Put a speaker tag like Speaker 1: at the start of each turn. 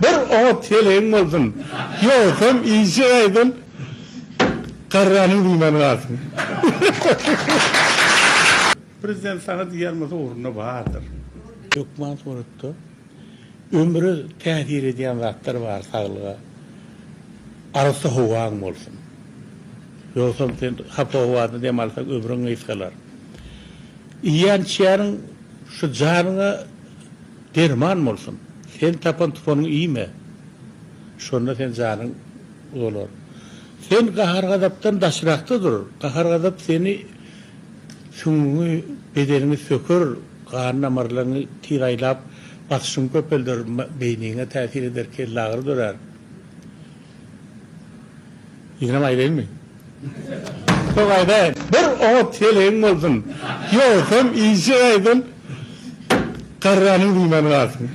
Speaker 1: bir o teleğin olsun. Yoksam iyisi aydın. Karranın bilmeni lazım. Prezident sana diyelmesi uğruna vardır. Gökman soruttu. Ömrü tehir ediyen zatlar var sağlığa. Arası hovan olsun. Yoksam sen hapa hovanı demalsak ömrün ıyskalar. İyiyen çiyanın şu canına derman olsun. Sen tapan tufanın iyi mi? Şunda sen canın olur. Sen kahar gadaptan daşırakta durur. Kahar gadap seni şunu bedelini sökür, kan damarlarını tiraylap, basışın köpeldir, beynine tesir eder, kellağır durar. Yine aylayın mı? Çok aylayın. Bir o teleğin olsun. Yoksam iyisi aydın. Karranın bilmeni lazım.